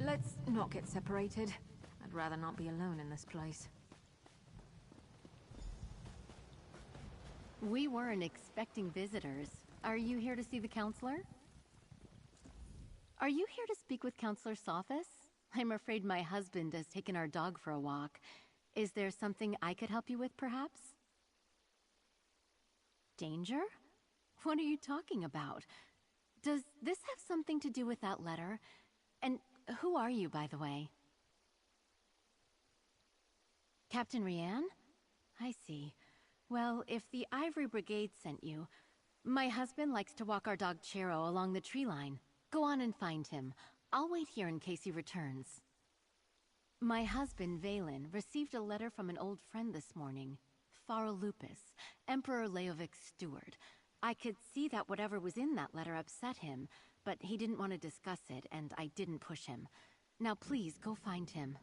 Let's not get separated. I'd rather not be alone in this place. We weren't expecting visitors. Are you here to see the counselor? Are you here to speak with Counselor Sophis? I'm afraid my husband has taken our dog for a walk. Is there something I could help you with, perhaps? Danger? What are you talking about? Does this have something to do with that letter? And who are you, by the way? Captain Rianne? I see. Well, if the Ivory Brigade sent you, my husband likes to walk our dog Chero along the tree line. Go on and find him. I'll wait here in case he returns. My husband, Valen, received a letter from an old friend this morning. Pharrell Lupus, Emperor Leovic's steward. I could see that whatever was in that letter upset him, but he didn't want to discuss it, and I didn't push him. Now please, go find him.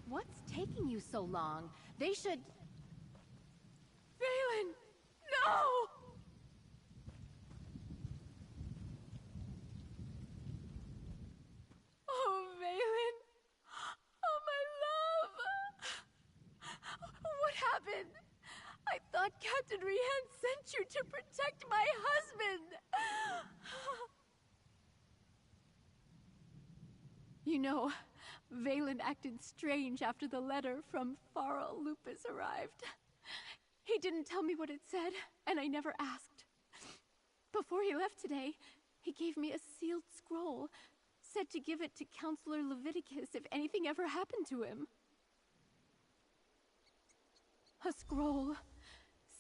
What's taking you so long? They should... Valen! No! Oh, Valen! Oh, my love! What happened? I thought Captain Rianne sent you to protect my husband! You know, Valen acted strange after the letter from Pharrell Lupus arrived. He didn't tell me what it said, and I never asked. Before he left today, he gave me a sealed scroll, said to give it to Counselor Leviticus if anything ever happened to him. A scroll,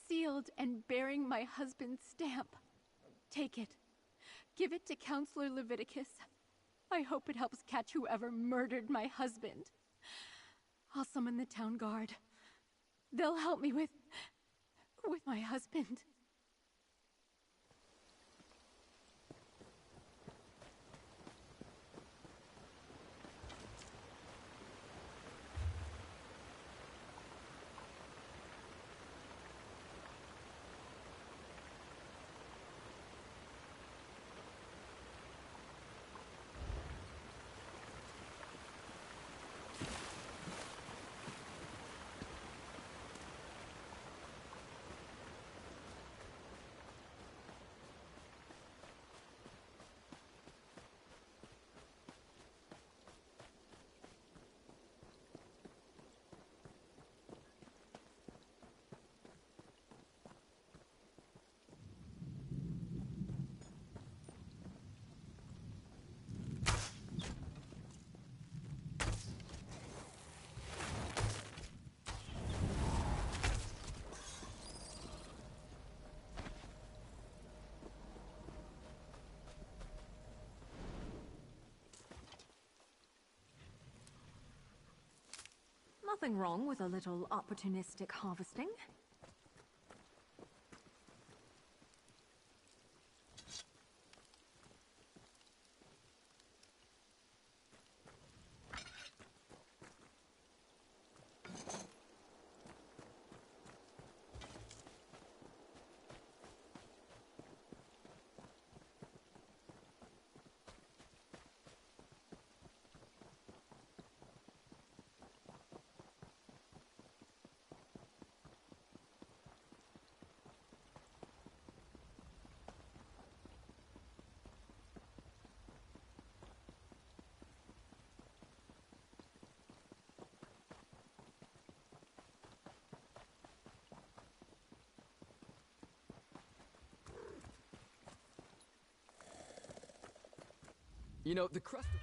sealed and bearing my husband's stamp. Take it. Give it to Counselor Leviticus. I hope it helps catch whoever murdered my husband. I'll summon the town guard. They'll help me with my husband. Nothing wrong with a little opportunistic harvesting. You know, the crust of...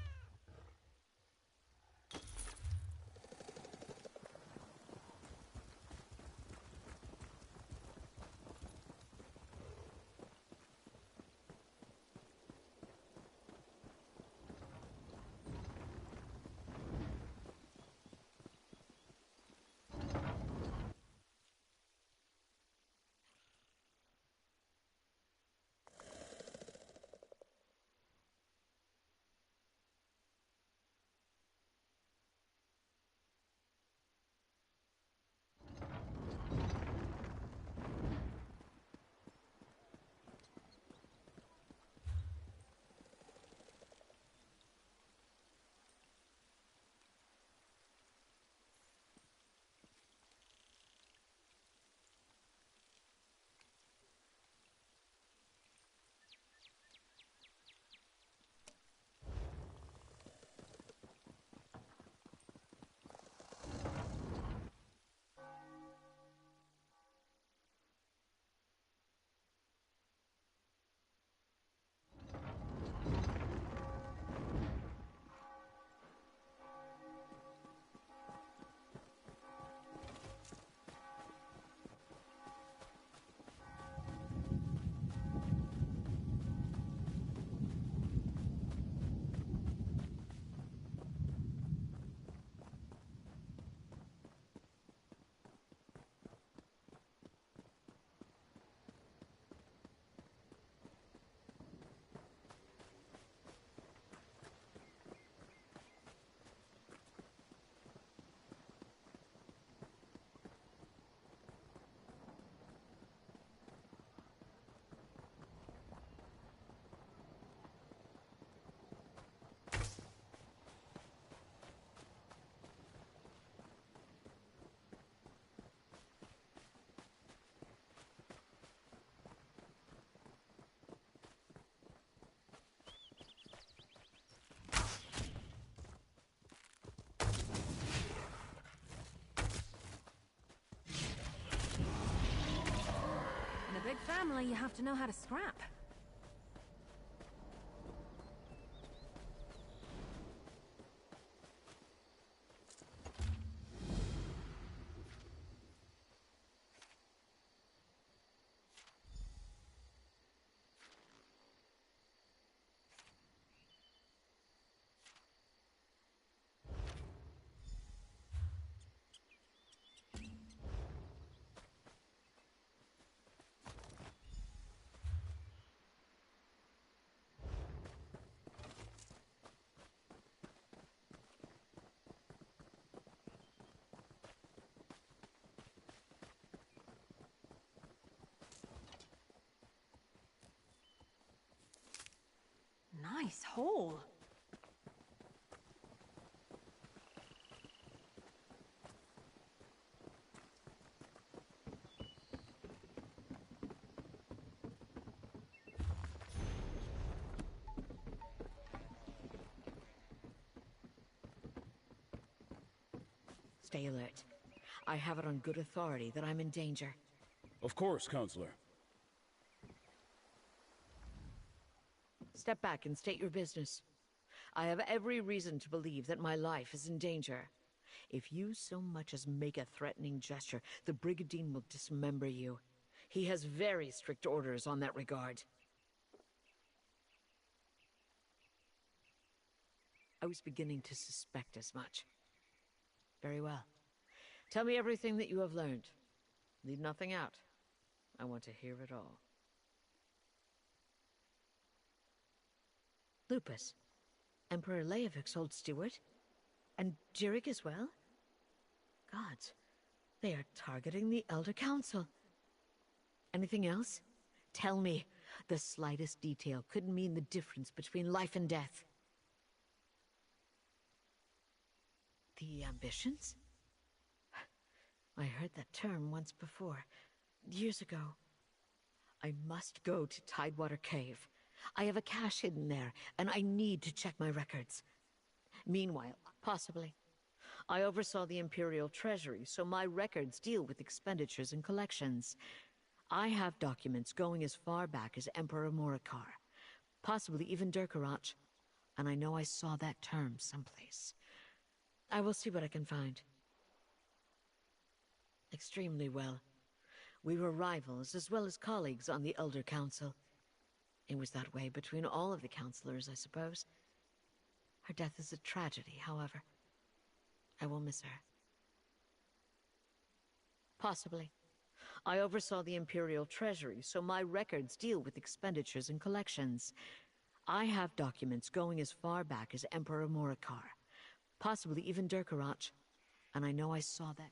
In a big family, you have to know how to scrap. Nice hole. Stay alert. I have it on good authority that I'm in danger. Of course, Counselor. Step back and state your business. I have every reason to believe that my life is in danger. If you so much as make a threatening gesture, the Brigandine will dismember you. He has very strict orders on that regard. I was beginning to suspect as much. Very well. Tell me everything that you have learned. Leave nothing out. I want to hear it all. Lupus. Emperor Leovik's old steward? And Jirik as well? Gods, they are targeting the Elder Council. Anything else? Tell me. The slightest detail could mean the difference between life and death. The ambitions? I heard that term once before, years ago. I must go to Tidewater Cave. I have a cache hidden there, and I need to check my records. Meanwhile, possibly, I oversaw the Imperial Treasury, so my records deal with expenditures and collections. I have documents going as far back as Emperor Morikar, possibly even Durkarach. and I know I saw that term someplace. I will see what I can find. Extremely well. We were rivals as well as colleagues on the Elder Council. It was that way between all of the counselors, I suppose. Her death is a tragedy, however. I will miss her. Possibly. I oversaw the Imperial Treasury, so my records deal with expenditures and collections. I have documents going as far back as Emperor Morikar, possibly even Durkarach, and I know I saw that.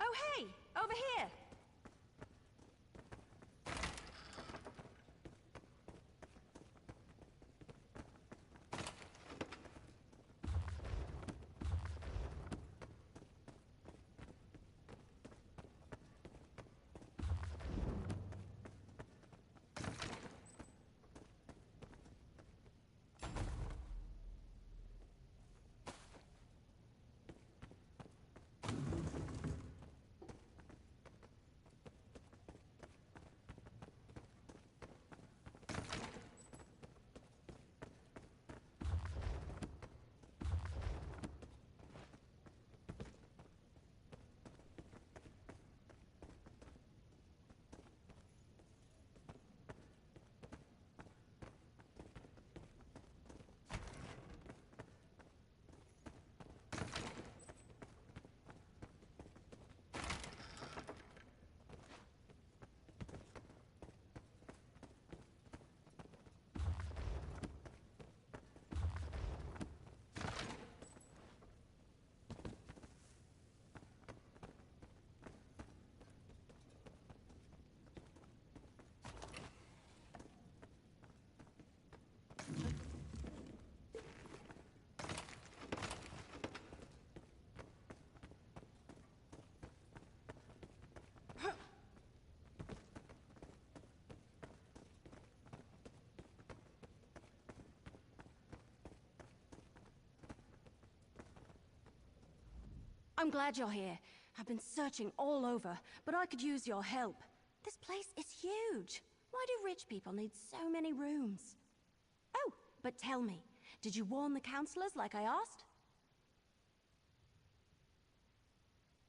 Oh, hey! Over here! I'm glad you're here. I've been searching all over, but I could use your help. This place is huge. Why do rich people need so many rooms? Oh, but tell me, did you warn the counselors like I asked?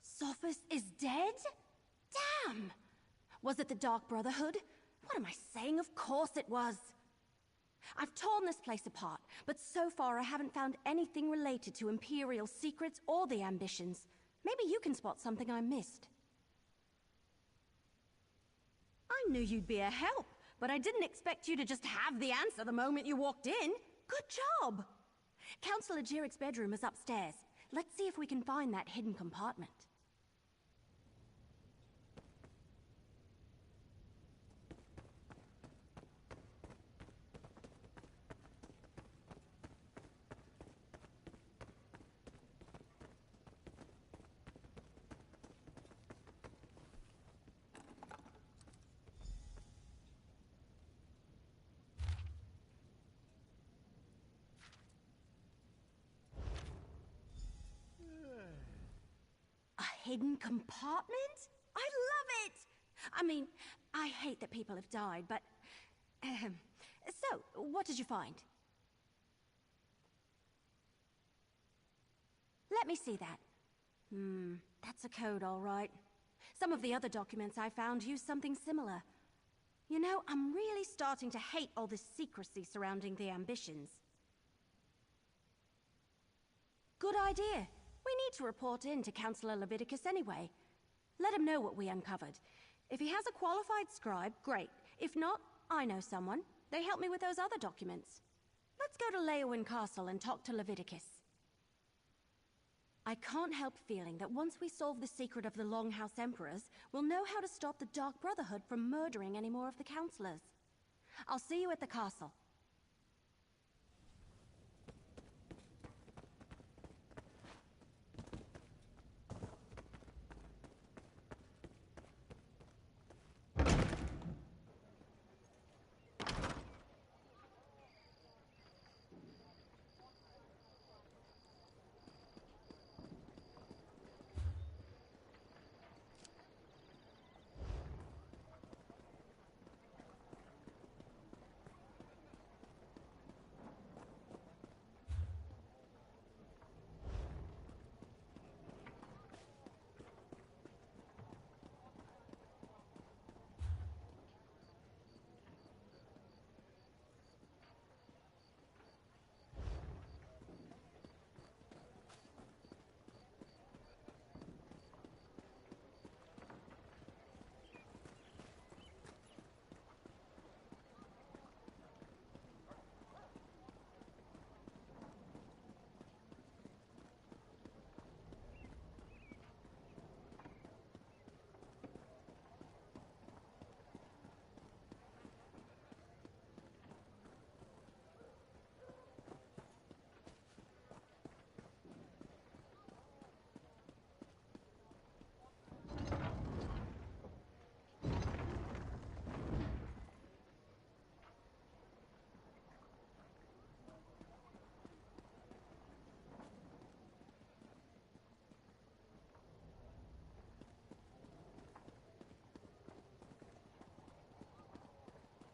Sophus is dead? Damn! Was it the Dark Brotherhood? What am I saying? Of course it was. I've torn this place apart, but so far I haven't found anything related to Imperial secrets or the ambitions. Maybe you can spot something I missed. I knew you'd be a help, but I didn't expect you to just have the answer the moment you walked in. Good job! Counselor Jirek's bedroom is upstairs. Let's see if we can find that hidden compartment. A hidden compartment? I love it! I mean, I hate that people have died, but... So, what did you find? Let me see that. That's a code, all right. Some of the other documents I found use something similar. You know, I'm really starting to hate all this secrecy surrounding the ambitions. Good idea. We need to report in to Counselor Leviticus anyway. Let him know what we uncovered. If he has a qualified scribe, great. If not, I know someone. They helped me with those other documents. Let's go to Leowyn Castle and talk to Leviticus. I can't help feeling that once we solve the secret of the Longhouse Emperors, we'll know how to stop the Dark Brotherhood from murdering any more of the counselors. I'll see you at the castle.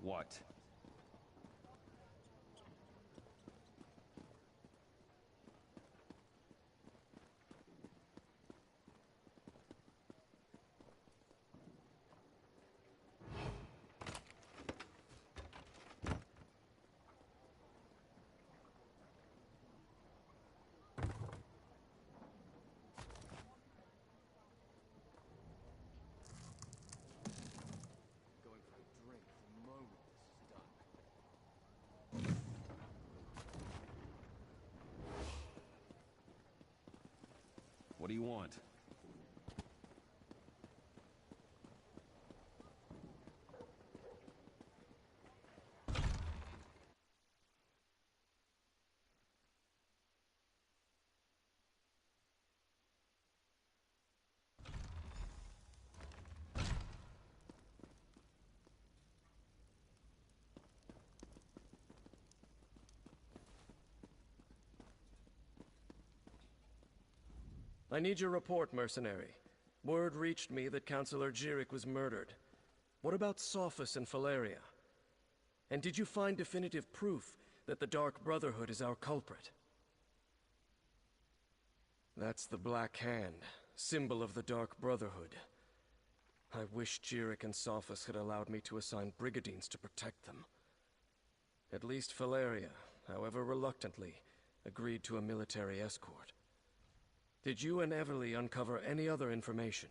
What? Going for a drink the moment this is done. What do you want? I need your report, mercenary. Word reached me that Councillor Jirik was murdered. What about Sophus and Valeria? And did you find definitive proof that the Dark Brotherhood is our culprit? That's the Black Hand, symbol of the Dark Brotherhood. I wish Jirik and Sophus had allowed me to assign brigadines to protect them. At least Valeria, however reluctantly, agreed to a military escort. Did you and Everly uncover any other information?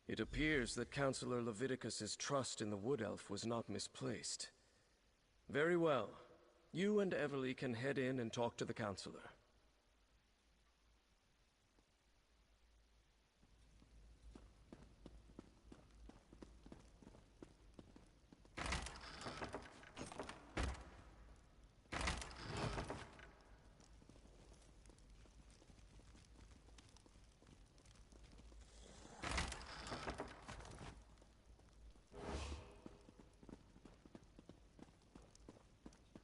It appears that Councillor Leviticus's trust in the Wood Elf was not misplaced. Very well. You and Everly can head in and talk to the Councillor.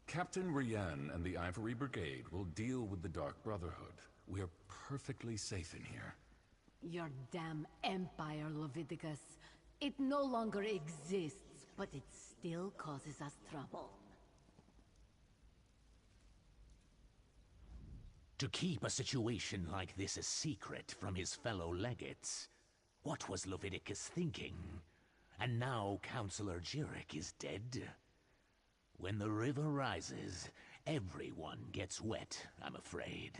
Captain Rian and the Ivory Brigade will deal with the Dark Brotherhood. We are perfectly safe in here. Your damn empire, Leviticus. It no longer exists, but it still causes us trouble. To keep a situation like this a secret from his fellow legates. What was Leviticus thinking? And now Councillor Jirik is dead? When the river rises, everyone gets wet, I'm afraid.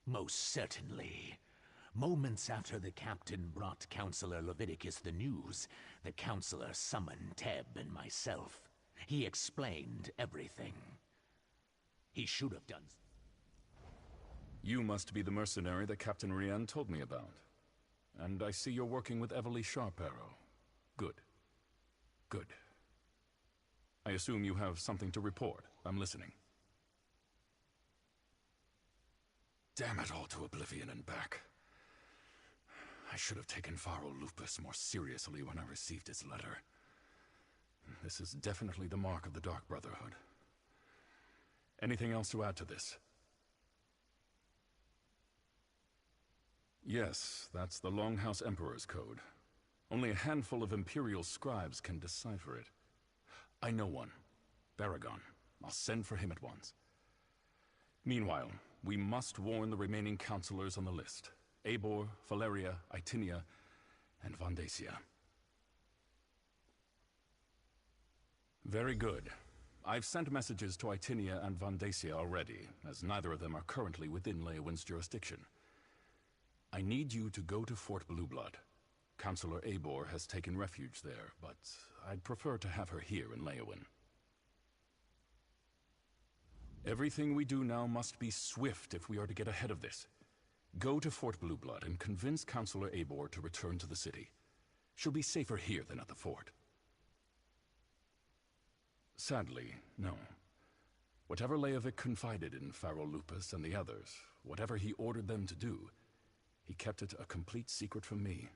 Most certainly. Moments after the captain brought Councillor Leviticus the news, the Councillor summoned Teb and myself. He explained everything. He should have done. You must be the mercenary that Captain Rian told me about. And I see you're working with Everly Sharparrow. Good. Good. I assume you have something to report. I'm listening. Damn it all to oblivion and back. I should have taken Pharaoh Lupus more seriously when I received his letter. This is definitely the mark of the Dark Brotherhood. Anything else to add to this? Yes, that's the Longhouse Emperor's code. Only a handful of Imperial scribes can decipher it. I know one. Baragon. I'll send for him at once. Meanwhile, we must warn the remaining councillors on the list. Eivor, Valeria, Itinia, and Vandacia. Very good. I've sent messages to Itinia and Vandacia already, as neither of them are currently within Leowin's jurisdiction. I need you to go to Fort Blueblood. Councillor Eivor has taken refuge there, but I'd prefer to have her here in Leowin. Everything we do now must be swift if we are to get ahead of this. Go to Fort Blueblood and convince Councillor Eivor to return to the city. She'll be safer here than at the fort. Sadly, no. Whatever Leovic confided in Pharaoh Lupus and the others, whatever he ordered them to do, he kept it a complete secret from me.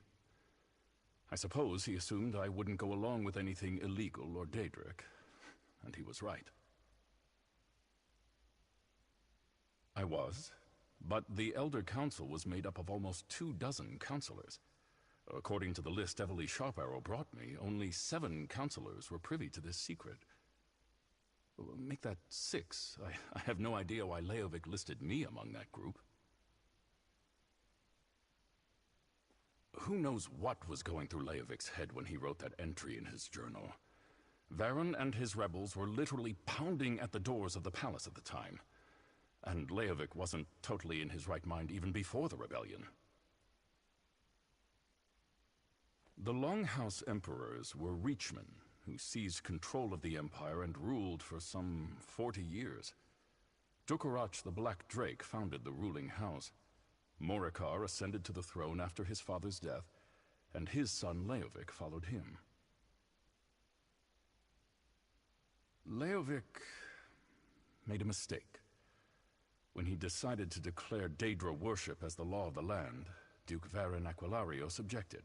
I suppose he assumed I wouldn't go along with anything illegal or Daedric, and he was right. I was, but the Elder Council was made up of almost 24 councillors. According to the list Everly Sharparrow brought me, only 7 councillors were privy to this secret. Make that 6. I have no idea why Leovic listed me among that group. Who knows what was going through Leovic's head when he wrote that entry in his journal? Varen and his rebels were literally pounding at the doors of the palace at the time. And Leovic wasn't totally in his right mind even before the rebellion. The Longhouse Emperors were Reachmen, who seized control of the Empire and ruled for some 40 years. Dukarach the Black Drake founded the ruling house. Morikar ascended to the throne after his father's death, and his son Leovic followed him. Leovic made a mistake. When he decided to declare Daedra worship as the law of the land, Duke Varen Aquilarios objected.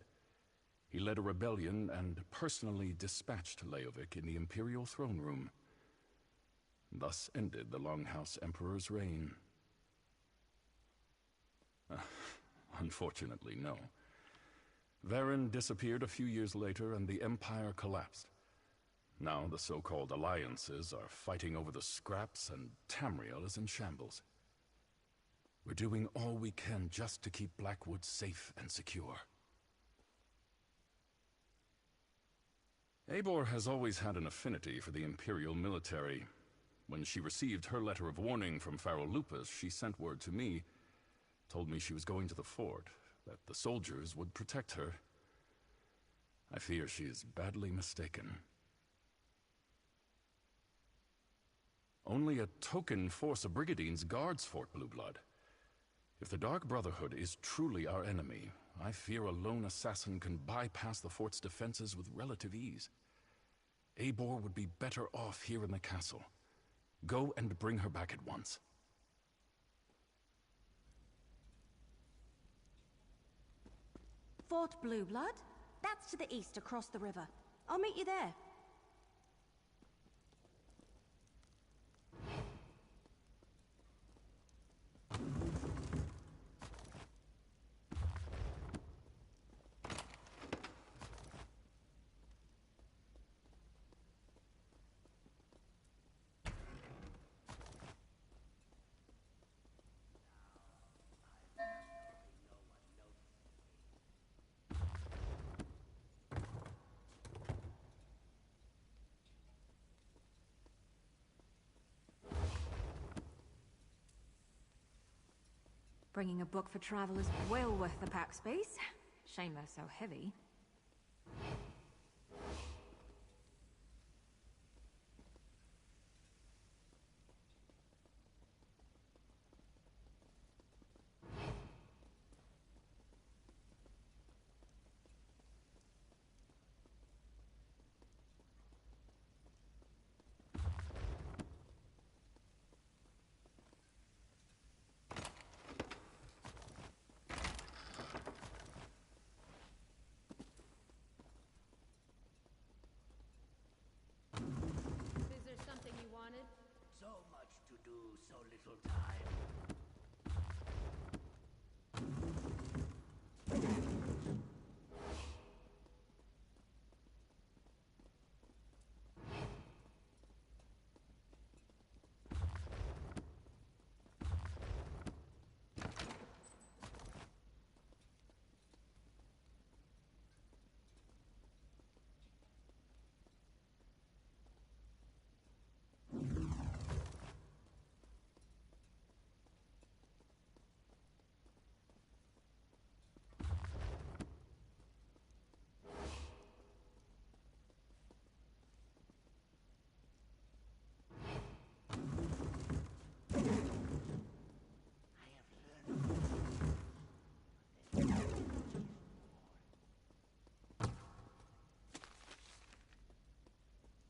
He led a rebellion and personally dispatched Leovic in the Imperial throne room. Thus ended the Longhouse Emperor's reign. Unfortunately, no. Varen disappeared a few years later and the Empire collapsed. Now the so-called alliances are fighting over the scraps and Tamriel is in shambles. We're doing all we can just to keep Blackwood safe and secure. Eivor has always had an affinity for the Imperial military. When she received her letter of warning from Pharaoh Lupus, she sent word to me, told me she was going to the fort, that the soldiers would protect her. I fear she is badly mistaken. Only a token force of Brigadines guards Fort Blueblood. If the Dark Brotherhood is truly our enemy, I fear a lone assassin can bypass the fort's defenses with relative ease. Eivor would be better off here in the castle. Go and bring her back at once. Fort Blueblood? That's to the east across the river. I'll meet you there. Bringing a book for travel is well worth the pack space. Shame they're so heavy. So much to do, so little time.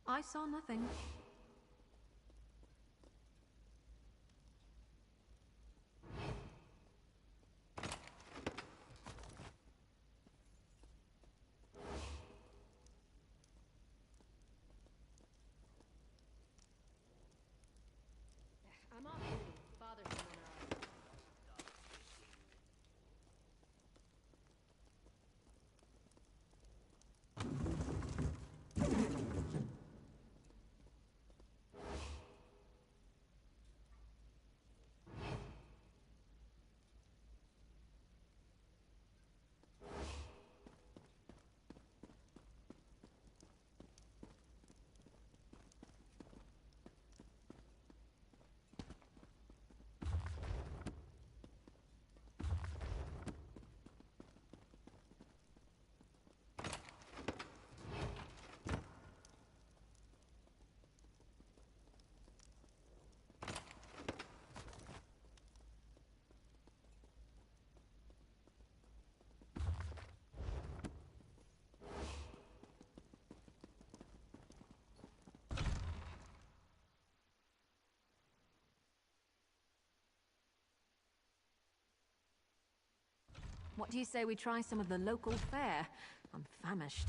I saw nothing. I'm off duty. Father someone else. What do you say we try some of the local fare? I'm famished.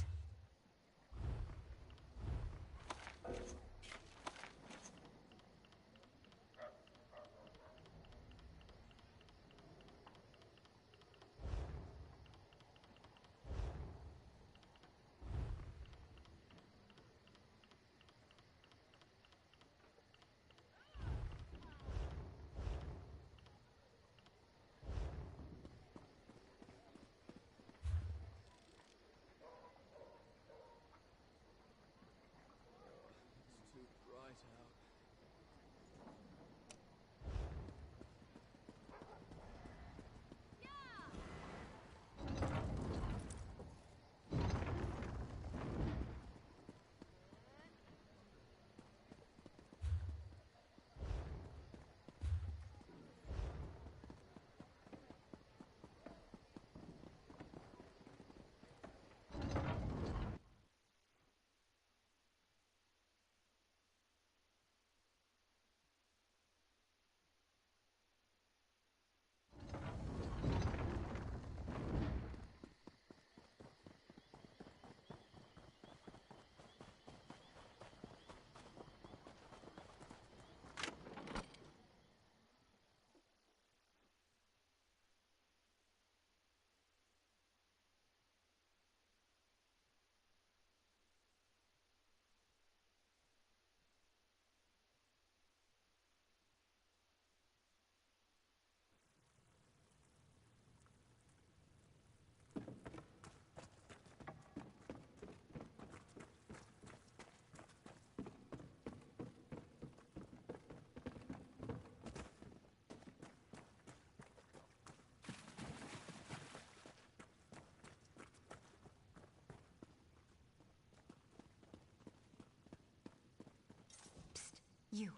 You,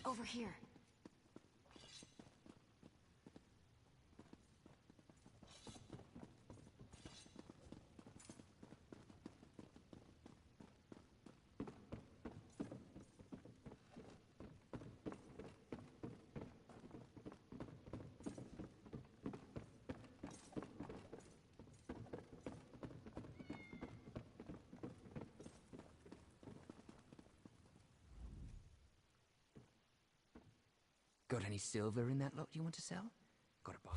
over here. Got any silver in that lot you want to sell? Gotta buy.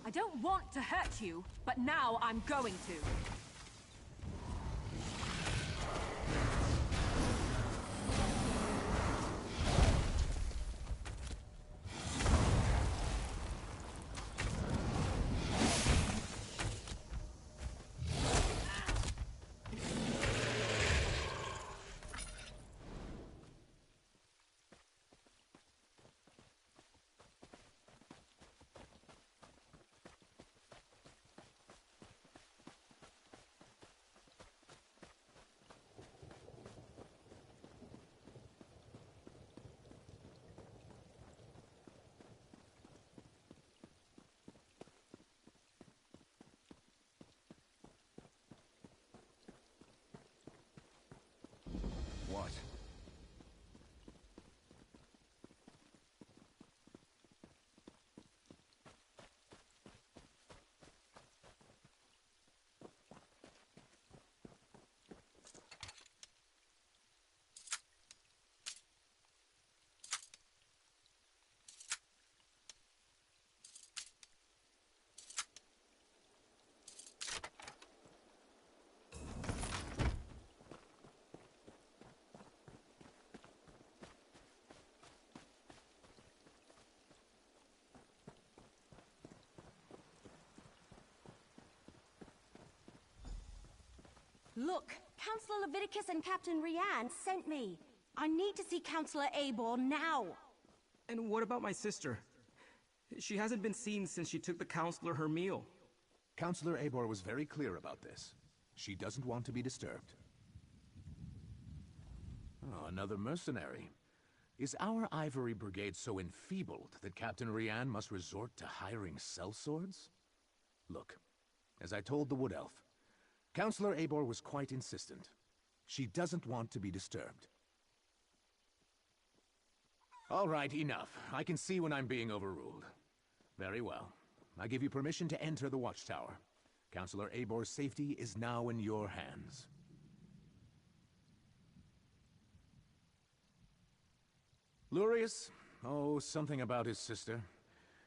I don't want to hurt you, but now I'm going to. What? Look, Counselor Leviticus and Captain Rianne sent me. I need to see Counselor Eibor now. And what about my sister? She hasn't been seen since she took the Counselor her meal. Counselor Eibor was very clear about this. She doesn't want to be disturbed. Oh, another mercenary. Is our Ivory Brigade so enfeebled that Captain Rianne must resort to hiring sellswords? Look, as I told the Wood Elf, Counselor Eibor was quite insistent. She doesn't want to be disturbed. All right, enough. I can see when I'm being overruled. Very well. I give you permission to enter the watchtower. Counselor Eibor's safety is now in your hands. Lurius? Oh, something about his sister.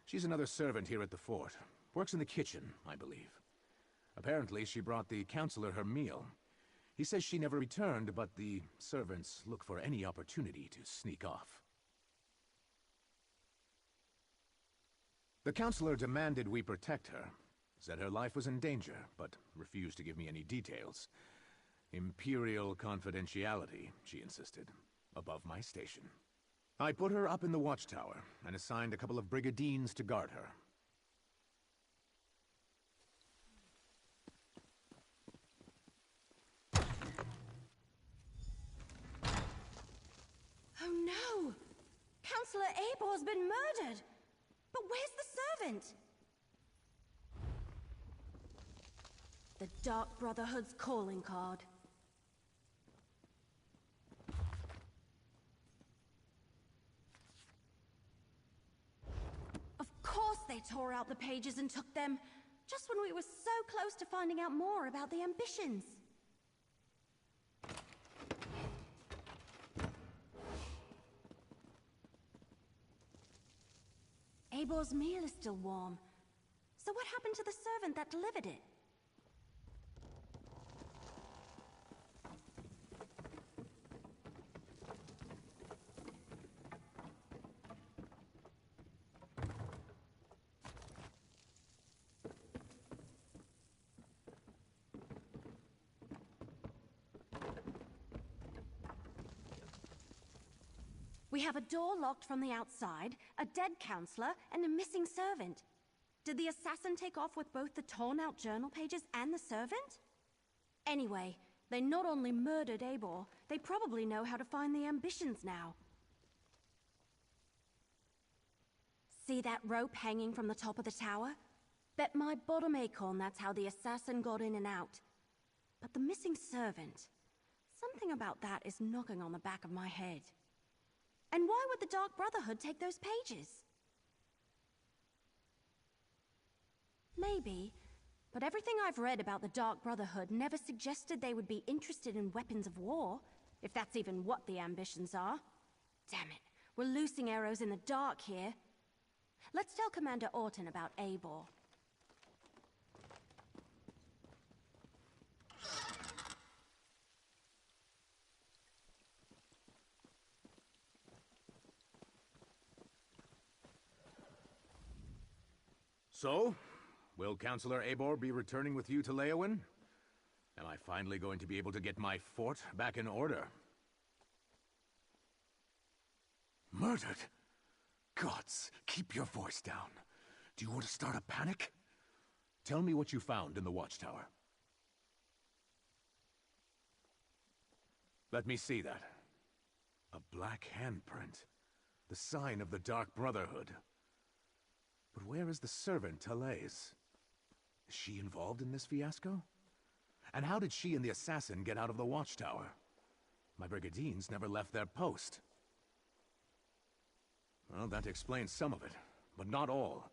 She's another servant here at the fort. Works in the kitchen, I believe. Apparently, she brought the counselor her meal. He says she never returned, but the servants look for any opportunity to sneak off. The counselor demanded we protect her. Said her life was in danger, but refused to give me any details. Imperial confidentiality, she insisted, above my station. I put her up in the watchtower, and assigned a couple of brigandines to guard her. Oh no! Counselor Eibor's been murdered! But where's the servant? The Dark Brotherhood's calling card. Of course they tore out the pages and took them, just when we were so close to finding out more about the ambitions. Eibor's meal is still warm. So what happened to the servant that delivered it? We have a door locked from the outside, a dead counselor, and a missing servant. Did the assassin take off with both the torn-out journal pages and the servant? Anyway, they not only murdered Eibor, they probably know how to find the ambitions now. See that rope hanging from the top of the tower? Bet my bottom acorn that's how the assassin got in and out. But the missing servant... something about that is knocking on the back of my head. And why would the Dark Brotherhood take those pages? Maybe, but everything I've read about the Dark Brotherhood never suggested they would be interested in weapons of war, if that's even what the ambitions are. Damn it, we're loosing arrows in the dark here. Let's tell Commander Orton about Eibor. So, will Counselor Eibor be returning with you to Leowyn? Am I finally going to be able to get my fort back in order? Murdered? Gods, keep your voice down. Do you want to start a panic? Tell me what you found in the watchtower. Let me see that. A black handprint. The sign of the Dark Brotherhood. But where is the servant, Talais? Is she involved in this fiasco? And how did she and the assassin get out of the watchtower? My brigandines never left their post. Well, that explains some of it, but not all.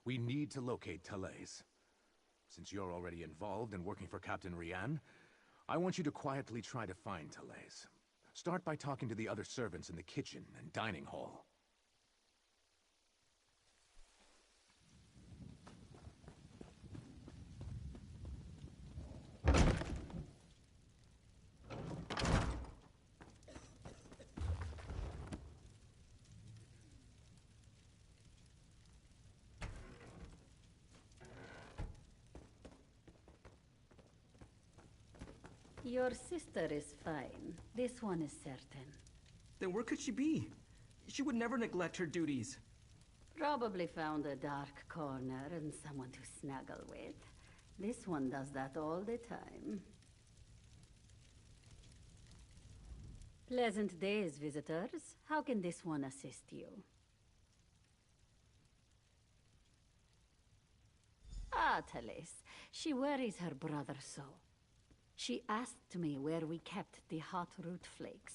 We need to locate Talais. Since you're already involved and working for Captain Rianne, I want you to quietly try to find Talais. Start by talking to the other servants in the kitchen and dining hall. Your sister is fine. This one is certain. Then where could she be? She would never neglect her duties. Probably found a dark corner and someone to snuggle with. This one does that all the time. Pleasant days, visitors. How can this one assist you? Ah, Talais. She worries her brother so. She asked me where we kept the hot root flakes.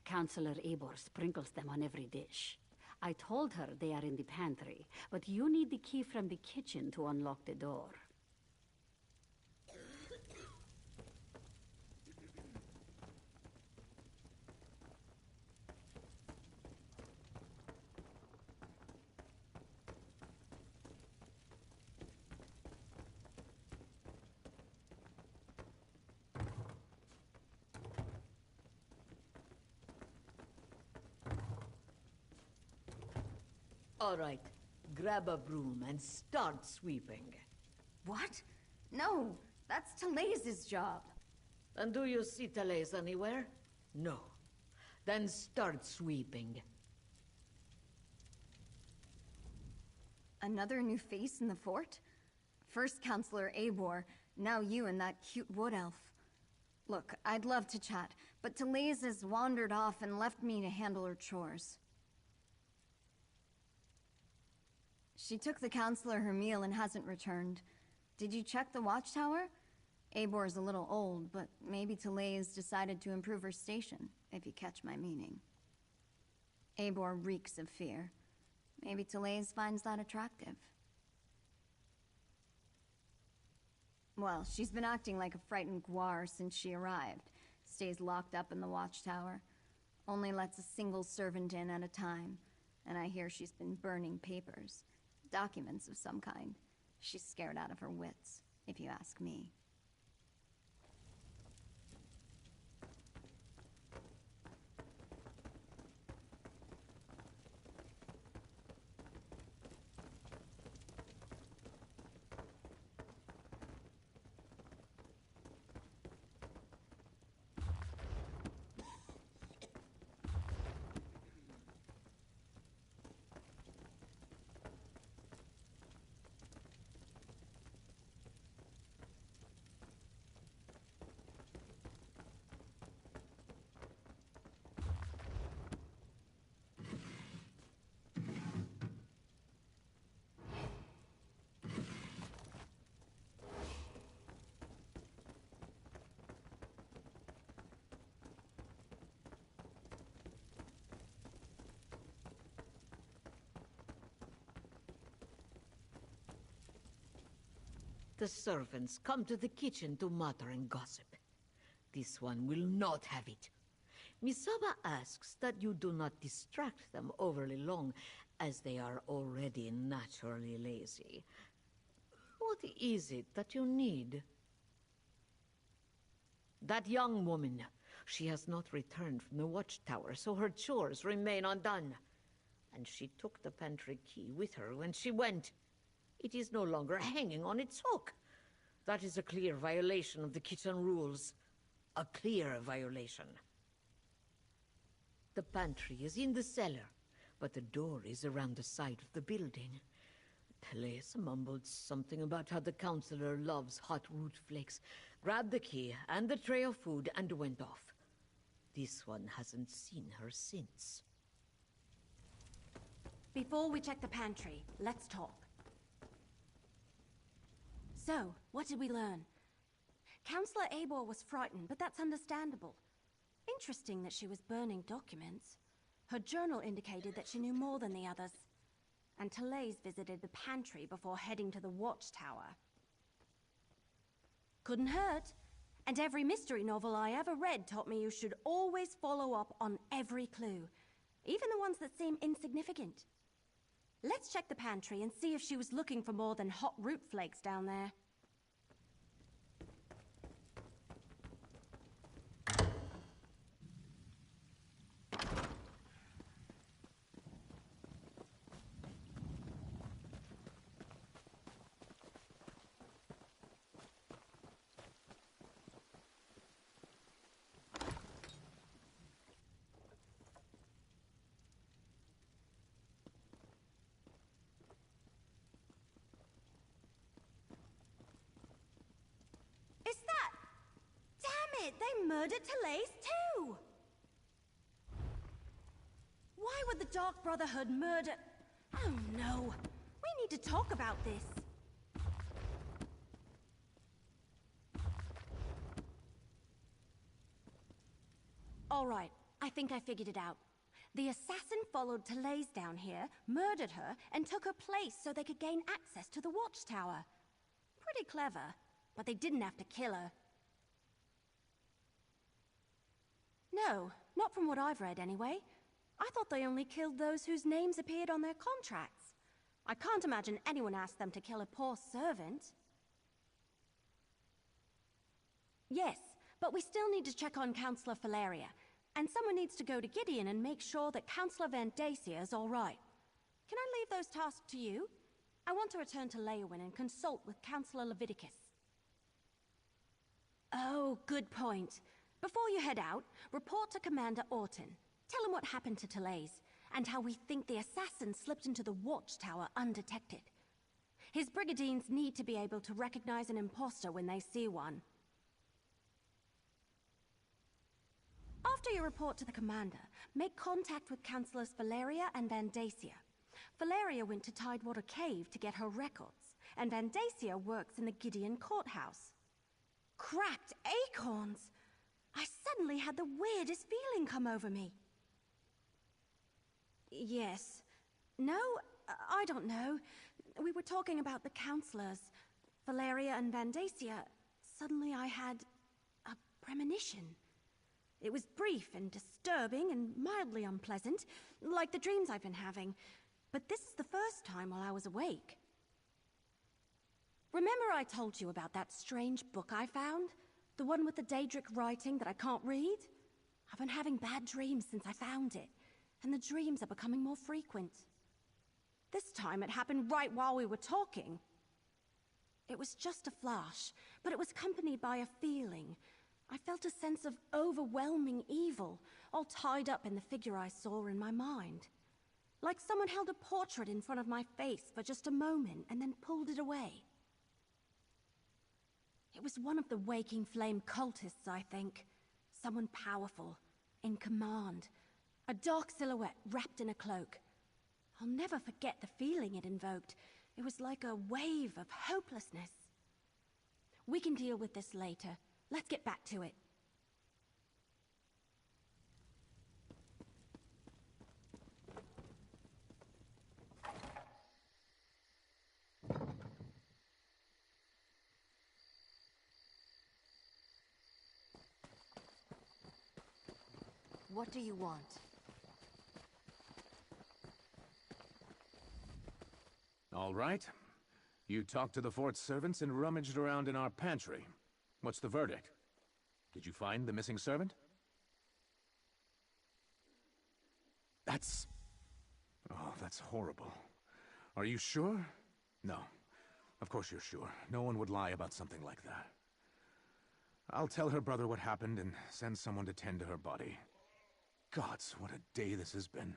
Counselor Eibor sprinkles them on every dish. I told her they are in the pantry, but you need the key from the kitchen to unlock the door. All right, grab a broom and start sweeping. What? No, that's Talais's job. And do you see Talais anywhere? No. Then start sweeping. Another new face in the fort? First Counselor Eibor, now you and that cute wood elf. Look, I'd love to chat, but Talais has wandered off and left me to handle her chores. She took the Counselor her meal and hasn't returned. Did you check the watchtower? Eibor's a little old, but maybe Talais decided to improve her station, if you catch my meaning. Eibor reeks of fear. Maybe Talais finds that attractive. Well, she's been acting like a frightened guar since she arrived. Stays locked up in the watchtower. Only lets a single servant in at a time. And I hear she's been burning papers. Documents of some kind. She's scared out of her wits, if you ask me. The servants come to the kitchen to mutter and gossip. This one will not have it. Misaba asks that you do not distract them overly long, as they are already naturally lazy. What is it that you need? That young woman. She has not returned from the watchtower, so her chores remain undone. And she took the pantry key with her when she went. It is no longer hanging on its hook. That is a clear violation of the kitchen rules. A clear violation. The pantry is in the cellar, but the door is around the side of the building. Talais mumbled something about how the counselor loves hot root flakes, grabbed the key and the tray of food and went off. This one hasn't seen her since. Before we check the pantry, let's talk. So, what did we learn? Counselor Eibor was frightened, but that's understandable. Interesting that she was burning documents. Her journal indicated that she knew more than the others. And Talais visited the pantry before heading to the watchtower. Couldn't hurt. And every mystery novel I ever read taught me you should always follow up on every clue, even the ones that seem insignificant. Let's check the pantry and see if she was looking for more than hot root flakes down there. it! They murdered Talais too! Why would the Dark Brotherhood murder... Oh no! We need to talk about this. Alright, I think I figured it out. The assassin followed Talais down here, murdered her, and took her place so they could gain access to the watchtower. Pretty clever, but they didn't have to kill her. No, not from what I've read anyway. I thought they only killed those whose names appeared on their contracts. I can't imagine anyone asked them to kill a poor servant. Yes, but we still need to check on Councillor Valeria. And someone needs to go to Gideon and make sure that Councillor Van Dacia is all right. Can I leave those tasks to you? I want to return to Leowyn and consult with Councillor Leviticus. Oh, good point. Before you head out, report to Commander Orton. Tell him what happened to Talais, and how we think the assassin slipped into the watchtower undetected. His brigadiers need to be able to recognize an imposter when they see one. After you report to the commander, make contact with Councillors Valeria and Van Dacia. Valeria went to Tidewater Cave to get her records, and Van Dacia works in the Gideon courthouse. Cracked acorns! I suddenly had the weirdest feeling come over me. Yes. No, I don't know. We were talking about the councillors, Valeria and Van Dacia. Suddenly I had a premonition. It was brief and disturbing and mildly unpleasant, like the dreams I've been having. But this is the first time while I was awake. Remember I told you about that strange book I found? The one with the Daedric writing that I can't read? I've been having bad dreams since I found it, and the dreams are becoming more frequent. This time it happened right while we were talking. It was just a flash, but it was accompanied by a feeling. I felt a sense of overwhelming evil, all tied up in the figure I saw in my mind. Like someone held a portrait in front of my face for just a moment and then pulled it away. It was one of the Waking Flame cultists, I think. Someone powerful, in command. A dark silhouette wrapped in a cloak. I'll never forget the feeling it invoked. It was like a wave of hopelessness. We can deal with this later. Let's get back to it. What do you want? All right. You talked to the fort's servants and rummaged around in our pantry. What's the verdict? Did you find the missing servant? That's... Oh, that's horrible. Are you sure? No. Of course you're sure. No one would lie about something like that. I'll tell her brother what happened and send someone to tend to her body. Gods, what a day this has been.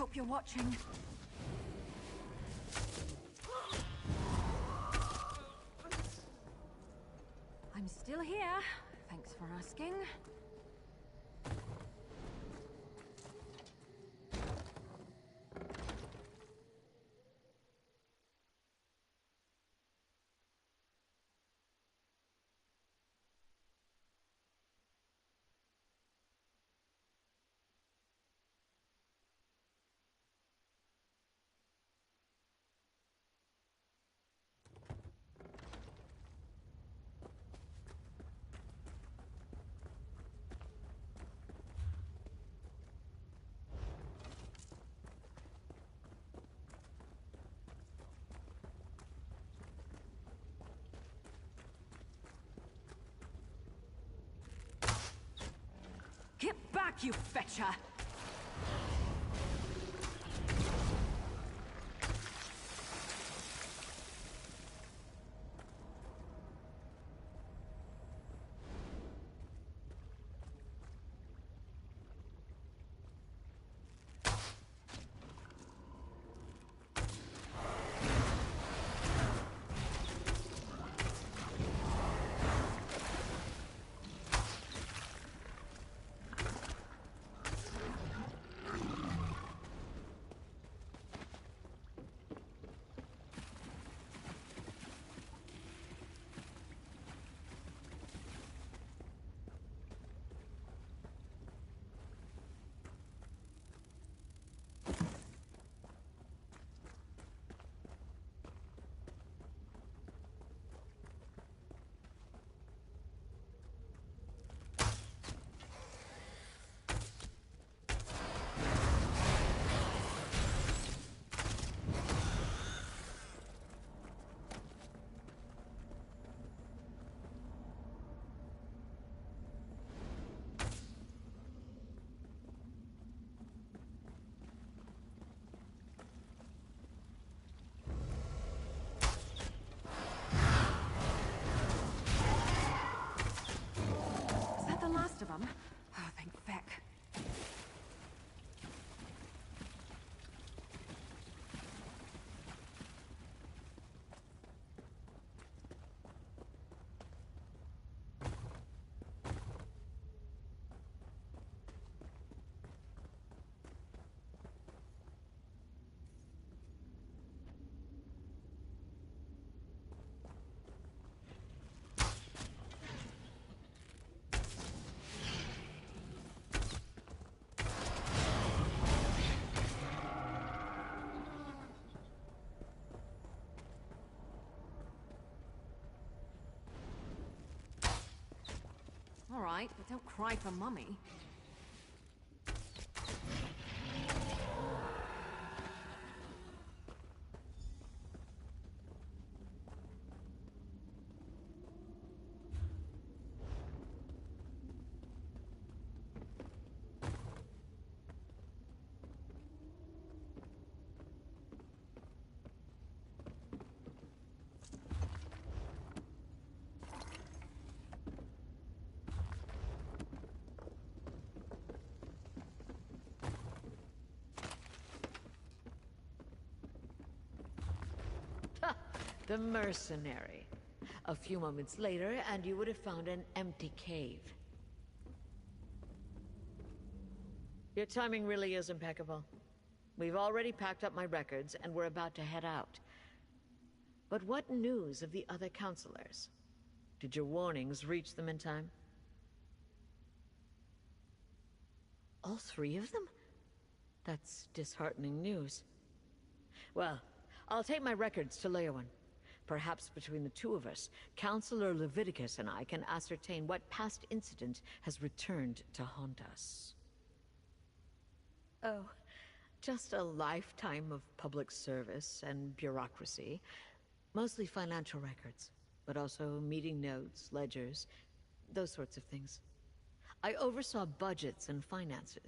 hope you're watching. I'm still here. Thanks for asking. Get back, you fetcher! Is that the last of them? Oh, thank feck. All right, but don't cry for Mummy. The mercenary. A few moments later, and you would have found an empty cave. Your timing really is impeccable. We've already packed up my records, and we're about to head out. But what news of the other counselors? Did your warnings reach them in time? All three of them? That's disheartening news. Well, I'll take my records to Leowen. Perhaps between the two of us, Counselor Leviticus and I can ascertain what past incident has returned to haunt us. Oh, just a lifetime of public service and bureaucracy. Mostly financial records, but also meeting notes, ledgers, those sorts of things. I oversaw budgets and finances.